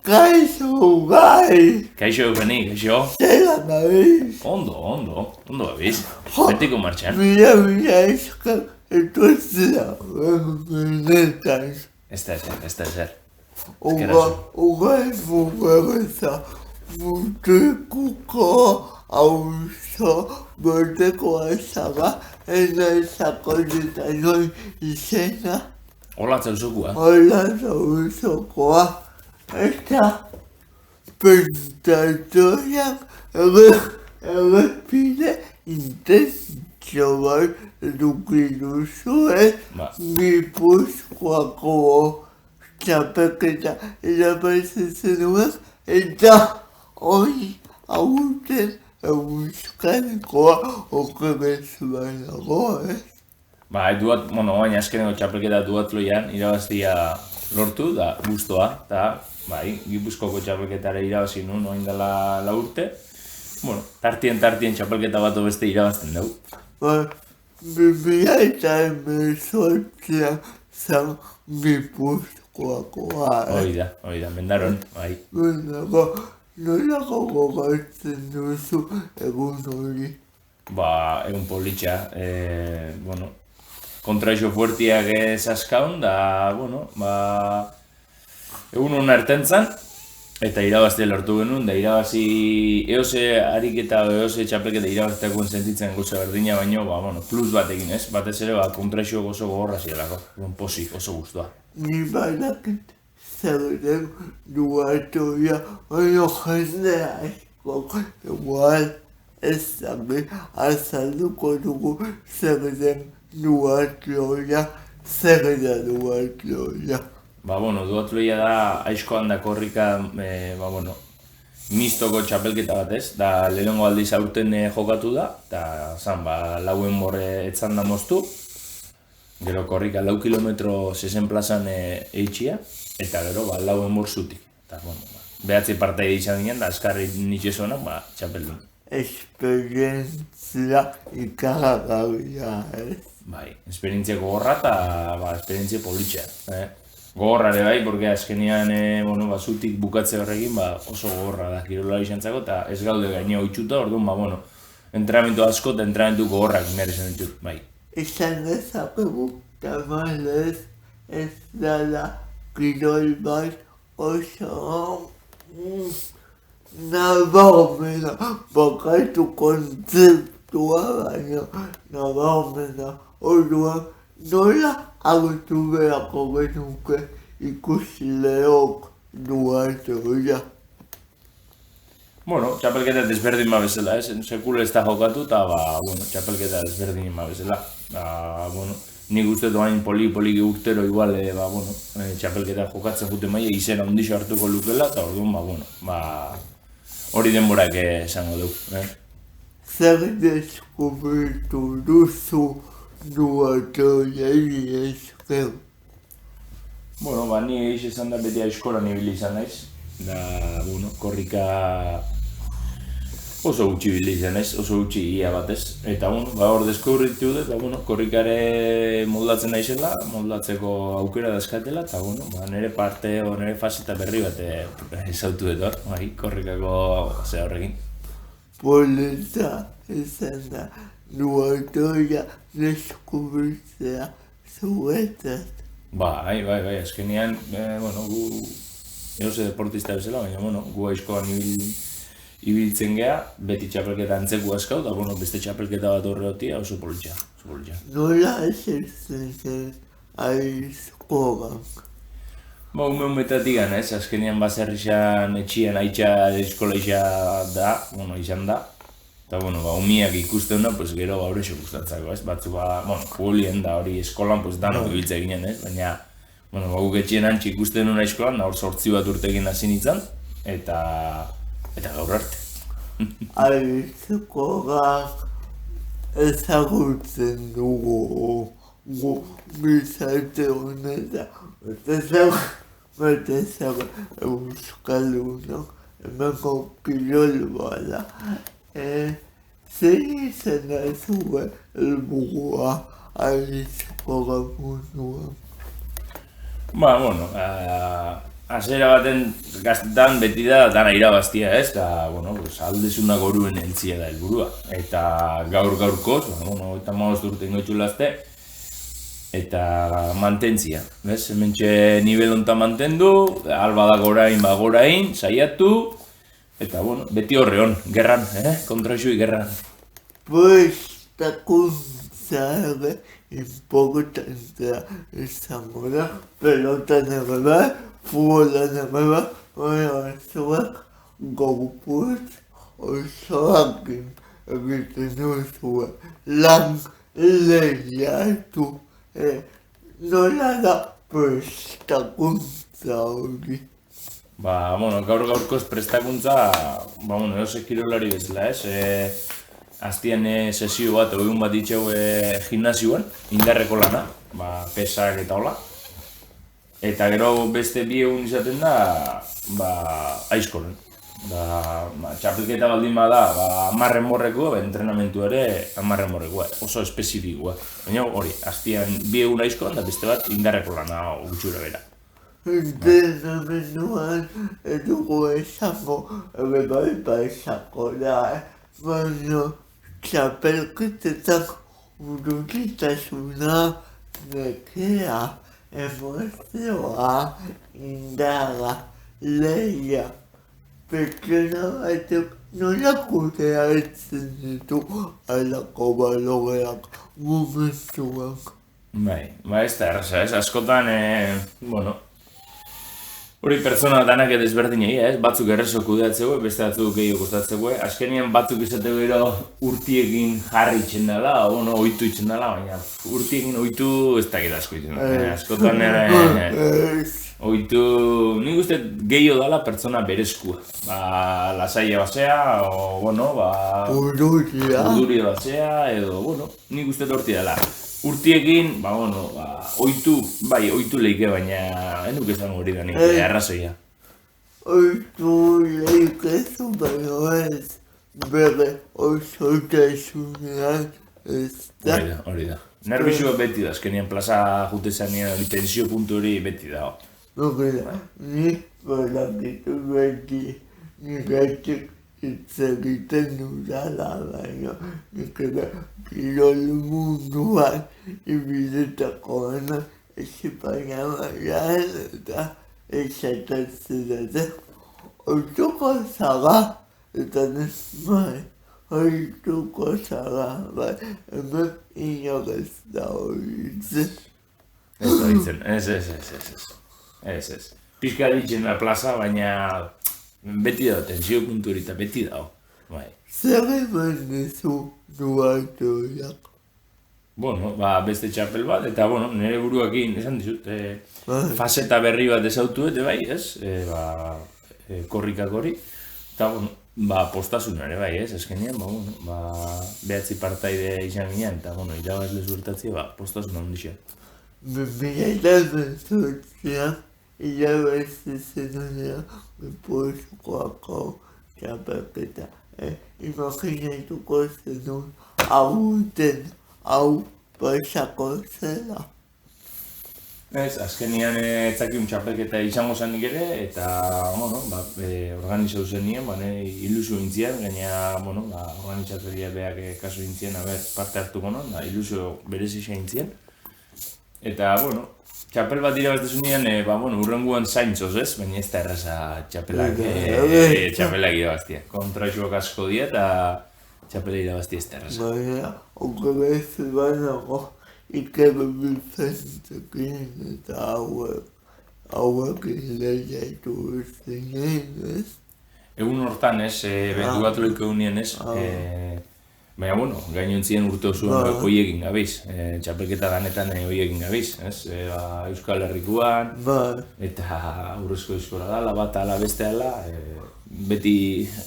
Kaixo, bai! Kaixo eukeni, kaixo? Zelan nabiz? Ondo gabiz. Betiko martxan. Mila esker etortzea benetan. Ez da ezer. Ogai fugareza mutrikuko auzo berteko azaga ena sakonetan izena. Hola zauzukua. Hola zauzokoa. Eta pentatoiak errepide intenzio bat eduki duzue Gipuzkoako txapelketa irabazi zenuen eta hori aurten euskadikoa okerrezu banago, Baina azkeneko txapelketa duatloian irabaztia lortu da guztua, eta Gipuzkoako txapelketare irabazi nuen oin dela 4 urte. Tartien txapelketa bat beste irabazten dugu. 2018 zan Gipuzkoakoa. Hoi da, mendaron, bai. Nolako gogatzen duzu egun hori? Egun politxa, kontraixo fuertiak zaskaun, da, egun hona ertentzan, eta irabaztea lortu genuen, da irabazi eose ariketa o eose txapelketa irabazteakoen sentitzen gozo berdina, baino, plus batekin ez, batez ere, kontraixo oso gogorra zielako, pozik, oso guztua. Ni badakit zerren duatoia, baina jende asko, igual ez zabe azalduko dugu zerren duatoia. Duatloia da aizkoan da korrika, mistoko txapelketa bat ez, da lehenengo aldiz aurten jokatu da, eta zan, 4 morre etzan da moztu, gero korrika 4 kilometro 6 plazan eitxia, eta gero 4 mor zutik. Behatzi partei izan ginen, da azkarri nitxe zonak, txapeldun. Esperientzia ikaragarria, ez? Bai, esperientzia gogorra eta esperientzia politxea. Gogorra ere bai, porque azkenean zutik bukatze horrekin oso gogorra da kirolari xantzako eta ez gaude gainea oitxuta, orduan, entrenamentu asko eta entrenamentu gogorrak merezen ditut, bai. Izan dezakegu, tamalez ez dala kirol bat oso nabarmena, bakaitu kontzeptua baina nabarmena. Orduan, nola agutu beharko genuke ikusileok duatoia? Txapelketa desberdin bezala, sekule ez da jokatu eta txapelketa desberdin bezala. Nik uste doain poliki urtero igual txapelketa jokatzen jute maia izena ondixo hartuko lukela eta orduan, hori denborak esango dugu. Zer deskubritu duzu duatoiari esker? Ni egin izan da beti aizkoran ibili izan naiz. Da, korrika oso gutxi ibili izan naiz, oso gutxi ia batez. Eta, hor deskubritu dut, korrikare moldatzen naizela, moldatzeko aukera dazkatela, eta, nire parte, nire fasita berri bat ezautu dut hor, korrikako ze horrekin. Poleta izan da duatoia deskubritzea zuetat. Bai, azkenean, gu eose deportista bezala, baina, gu aizkoan ibiltzen geha, beti txapelketa antzeku askau, eta beste txapelketa bat horreotia oso politxa. Nola esertzen zen aizkoak? Umetatik gana ez, azkenean baserrizan etxian aitxa eskola izan da. Eta, umiak ikustena, gero horrexo gustatzako, ez? Batzu, jolien da hori eskolan, danok ibiltza ginen, ez? Baina, guk etxien antxe ikusten nuna eskolan, hor 8 bat urtekin hasi nintzen, eta gaur arte. Aizkoak ezagutzen dugu gizarte honetan, batez euskaldunok, emako kirol bada. Zein izan da zuen helburua aizkoak munduan? hasiera baten gaztetan beti da dana irabaztia, ez? Eta, bueno, pues, aldezunak oruen entzia da helburua. Eta gaurkoz, bueno, eta 15 urte ingoitzulazte, eta mantentzia, bez? Hementxe nivel hontan mantendu, alba da gorain, saiatu, eta, bueno, beti horre hon, gerran, kontraxui gerran. Prestakuntza importantea izango da, pelotan ere bai, futbolan ere bai, batzuak gorputz osoakin egiten duzue lan lehiatu. Nola da prestakuntza hori? Bueno, gaurkoz prestakuntza, bueno, eose kirolari bezala, ez? Aztien sesio bat, egun bat ditxeu gimnasioan, indarreko lana, pesak eta hola. Eta gero beste bi egun izaten da, aizkolen. Txapelketa baldin bada, 10 morrekoa, entrenamentu ere 10 morrekoa, oso espezifikoa. Baina hori, aztien bi egun aizkoan da beste bat indarreko lana gutxura bera. Entrenamenduan edugu esango, ere bai paisako da, baina txapelketetan ururitasuna, nekea, emozioa, indarra, lehia. Pertsona batek nola kudeatzen ditu alako baloreak momentuak. Ez da erraza, ez? Askotan, bueno, hori pertsona danak desberdinei, ez? Batzuk errezo kudeatzeko, beste batzuk gehiago kostatzeko, azkenean batzuk izateko gero urtiekin jarri itxen dela, ohitu itxen dela, baina urtiekin ohitu ez dakit asko itxen dela. Askotan ohitu, nik uste gehiago dela pertsona berezkua. Lasaia basea, urduria basea, edo, nik uste horti dela. Urtiekin, ohitu leike, baina enuk esan hori da nik arrazoia. Ohitu leikezu, baina ez bere osotasunean ez da. Hori da. Nervizua beti da, azkenean plaza jute zanean hori tensio puntu hori beti da. Nik berakitu beti nikatik hitz egiten dudala, baina nik ere kirol munduan ibilitakoena España mailan eta esaten zidaten ohituko zara eta nesmai ohituko zara, bai, hemen inor ez da horitzen. Ez da horitzen, ez. Pixka ditzen da plaza, baina beti dago, tensio puntu hori eta beti dago. Zer eman dizu duatuak? Beste txapel bat, eta nire buruakin, esan dizut, faseta berri bat ezautu ete bai, ez? Korrikak hori, eta postasuna ere bai, ez? Ezkenean, behatzi partaide izan ginen, eta irabazle zuertatzea, postasuna ondixea. 2018an irabazle zenunean, Gipuzkoako txapelketa. Imaginatuko zenun hau pasako zela. Ez, azkenean etzakiun txapelketa izango zanik ere, eta organizatu zenien, ilusio intzien, gaina organizatzaria beak kasu intzien, parte hartuko non, ilusio berezi intzien. Eta, txapel bat irabaztezunean, urrenguan zaintzoz ez, baina ez da erraza txapelak irabaztia. Kontraxuak asko dira eta txapela irabaztia ez da erraza. Baina, okeraz banago ikabiltzentzekin eta hauek lehiatu zinen ez? Egun hortan ez, betu bat loiko egunien ez, baina, gainontzien urte osoan hoiekin gabiz, txapelketa danetan hoiekin gabiz, Euskal Herrikoan, eta Urrezko Eskola dala, bat ala beste ala, beti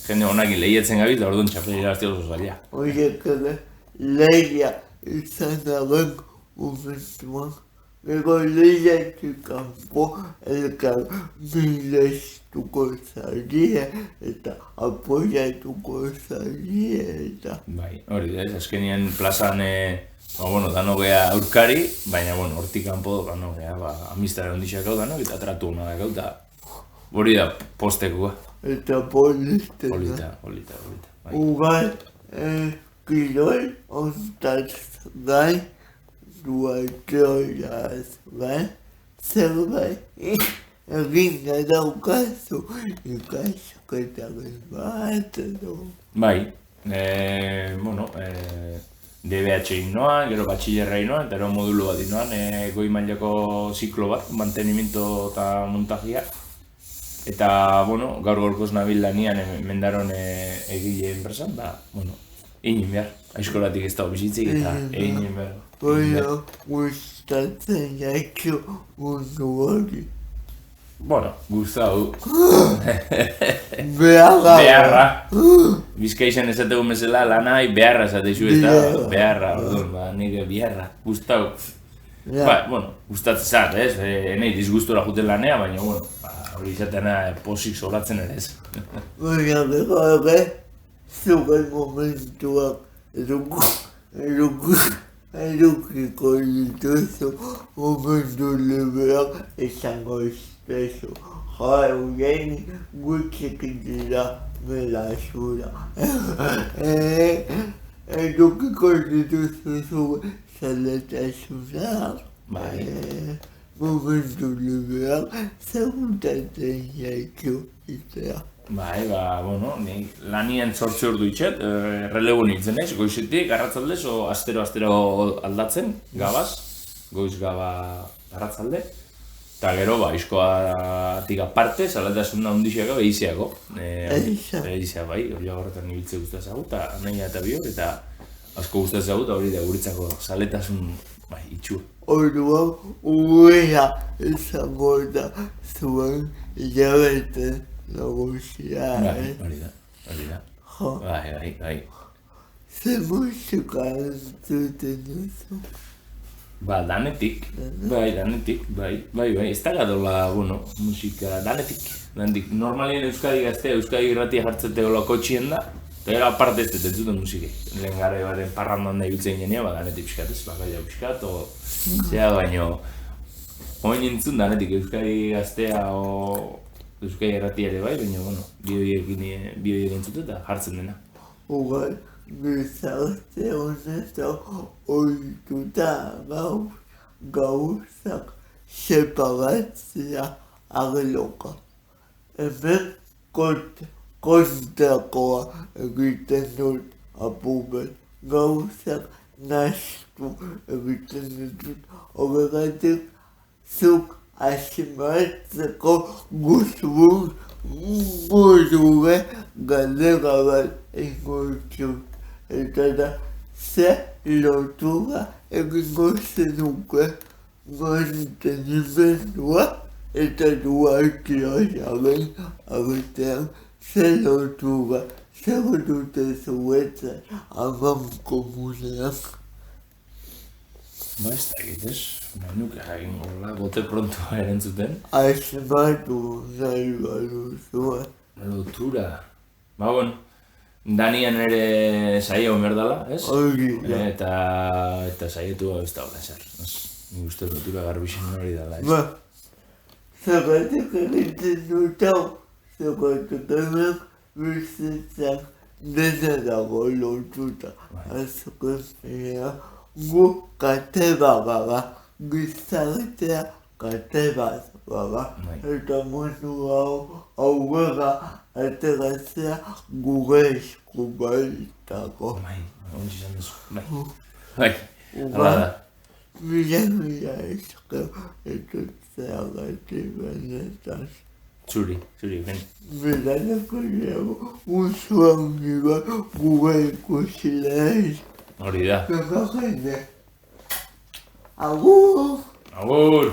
jende honakin lehiatzen gabiz, da orduan txapela irabaztia oso zaila. Horiek ere lehia izan dagoen momentuan, gero lehiatik kanpo elkar bilestuko zarie eta apoiatuko zarie eta... Bai, hori da, azkenean plazan, dano geha aurkari, baina hortik kanpo dano geha, amistara ondixak hau dano, eta tratu hona dakau, eta hori da postekoa. Eta politena. Polita. Bai. Ugal, kirol, ontaz gai, duatxoiaz gai, zerbait, egin daukazu ikasketaren bat edo. Bai, DBH noan, gero batxillerra noan, eta ero modulo bat noan, goi mailako ziklo bat, mantenimiento eta montajia. Eta, gaur gorkoz nabil lanian mendaron egile enpresan, da, egin behar. Aizkolatik ez dago bizitzik eta egin behar. Baina, gustatzen jaitxo mundu hori. Gustau. Beharra. Bizkaixen esategu mesela lanai beharra esateizu ez da. Beharra, orduan, nire beharra. Gustau. Gustatzen zat, ez? Enei disgustura juten lanea, baina, hori izatena posik sobratzen ere ez. Baina, beko, zuken momentuak edukiko dituzu momentu lebeak esango espeso. Eugen gutxik dira melasura. Edukiko dituzu zuen zaletasunak. Momentu lebeak segutatzen jaitu itea. Bai, nik lanien 8 ordu itxet, relebo nintzen ez, goizetik, arratzaldez, o astero aldatzen, gabaz, goiz gaba arratzalde. Eta gero, izkoatik aparte, salatasuna hundixiako, behiziako. Behizia, bai, hori agorretan nibiltze guztazagu, eta nahi eta biok, eta asko guztazagu, eta hori da guretzako saletasun, itxua. Orduan, uea izango da zuen hilabete nagusia, Hori da. Bai. Ze musika entzuten duzu? Danetik, ez da gadola, musika, danetik. Normalien Euskadi gaztea, Euskadi irratia jartzete olako txien da, eta gero aparte ez dut zuten musikei. Lehen gara ebaren parrandan da ibiltzen genea, danetik pixkatez, bakaila pixkat, zea baino, oin entzun danetik Euskadi gaztea o Euskadi irratia ere bai, baina, bioiekin entzute eta jartzen dena. Ugal, gizarte honetan ohituta gauzak separatzea arloka. Hemen kontrakoa egiten dut apubel. Gauzak nastu egiten ditut. Horregatik zuk asimatzeko guztun burue galdera bat ingurtxut. Eta da, ze lotura egingo zenuke mantenimendua eta duatxoiaren artean ze lotura zer dute zuetzen amankomunean. Ez dakit ez, nuke jagin gola, bote prontoa erantzuten. Asmatu nahi baduzua. Lotura. Danian ere saia omerdala, ez? Hori da. Eta saietu ez da hola ezer. Nik uste lotura garbixen hori dala, ez? Zagatik egiten dut hau, zagatik hemen bizitzak dena dago lotuta. Azken fina, gu kate bagara, gizartea kate bat bagara. Eta mundu hau aurrera ateratzea gure esku baitako. Ontsi izan duzu, bai. Hala da. Mila esker etortzeagatik benetan. Zuri, ben. Beranako dugu usuan giba gure ikusilea. Hori da. Beka jende. Agur! Agur!